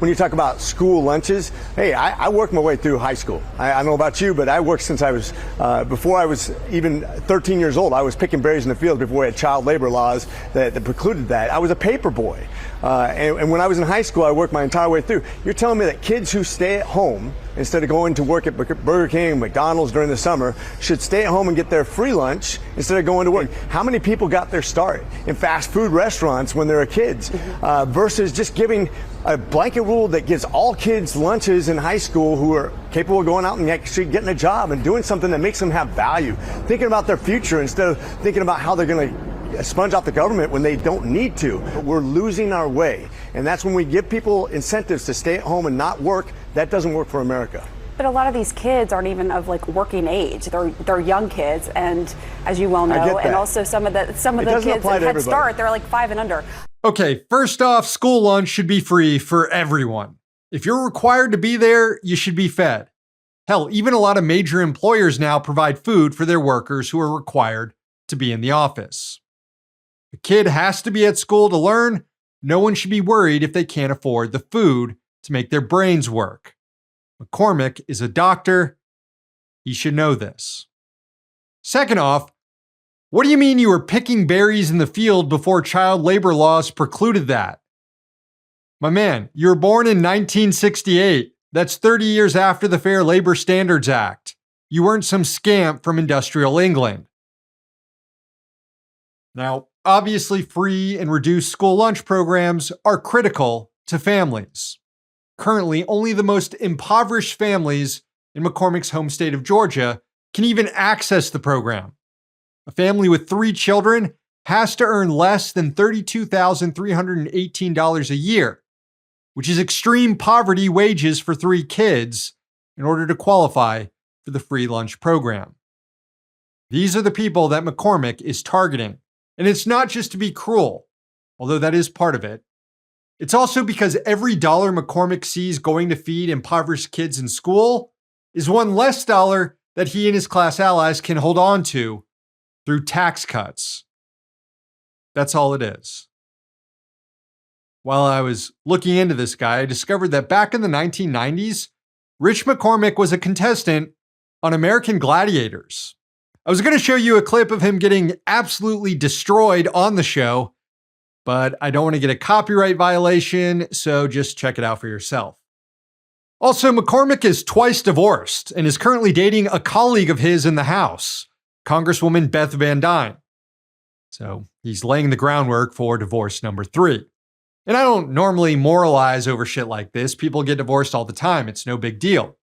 when you talk about school lunches, hey, I worked my way through high school. I don't know about you, but I worked since I was, before I was even 13 years old. I was picking berries in the field before we had child labor laws that precluded that. I was a paper boy. And when I was in high school, I worked my entire way through. You're telling me that kids who stay at home instead of going to work at Burger King and McDonald's during the summer should stay at home and get their free lunch instead of going to work? How many people got their start in fast food restaurants when they were kids versus just giving a blanket rule that gives all kids lunches in high school who are capable of going out and actually getting a job and doing something that makes them have value, thinking about their future instead of thinking about how they're going to sponge off the government when they don't need to. We're losing our way. And that's when we give people incentives to stay at home and not work. That doesn't work for America. But a lot of these kids aren't even of like working age. They're young kids, and as you well know, and also some of the kids in Head Start, they're like 5 and under. Okay, first off, school lunch should be free for everyone. If you're required to be there, you should be fed. Hell, even a lot of major employers now provide food for their workers who are required to be in the office. A kid has to be at school to learn. No one should be worried if they can't afford the food to make their brains work. McCormick is a doctor. He should know this. Second off, what do you mean you were picking berries in the field before child labor laws precluded that? My man, you were born in 1968. That's 30 years after the Fair Labor Standards Act. You weren't some scamp from industrial England. Now, obviously, free and reduced school lunch programs are critical to families. Currently, only the most impoverished families in McCormick's home state of Georgia can even access the program. A family with 3 children has to earn less than $32,318 a year, which is extreme poverty wages for 3 kids, in order to qualify for the free lunch program. These are the people that McCormick is targeting. And it's not just to be cruel, although that is part of it. It's also because every dollar McCormick sees going to feed impoverished kids in school is one less dollar that he and his class allies can hold on to through tax cuts. That's all it is. While I was looking into this guy, I discovered that back in the 1990s, Rich McCormick was a contestant on American Gladiators. I was going to show you a clip of him getting absolutely destroyed on the show, but I don't want to get a copyright violation, so just check it out for yourself. Also, McCormick is twice divorced and is currently dating a colleague of his in the House, Congresswoman Beth Van Dyne. So he's laying the groundwork for divorce number 3. And I don't normally moralize over shit like this. People get divorced all the time. It's no big deal.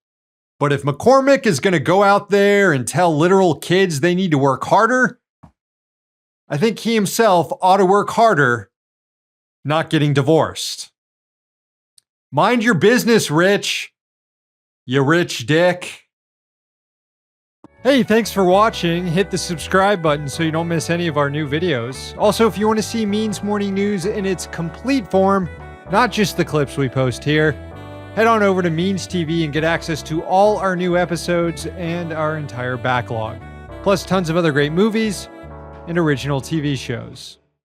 But if McCormick is going to go out there and tell literal kids they need to work harder, I think he himself ought to work harder not getting divorced. Mind your business, Rich. You rich dick. Hey, thanks for watching. Hit the subscribe button so you don't miss any of our new videos. Also, if you want to see Means Morning News in its complete form, not just the clips we post here, head on over to Means TV and get access to all our new episodes and our entire backlog, plus tons of other great movies and original TV shows.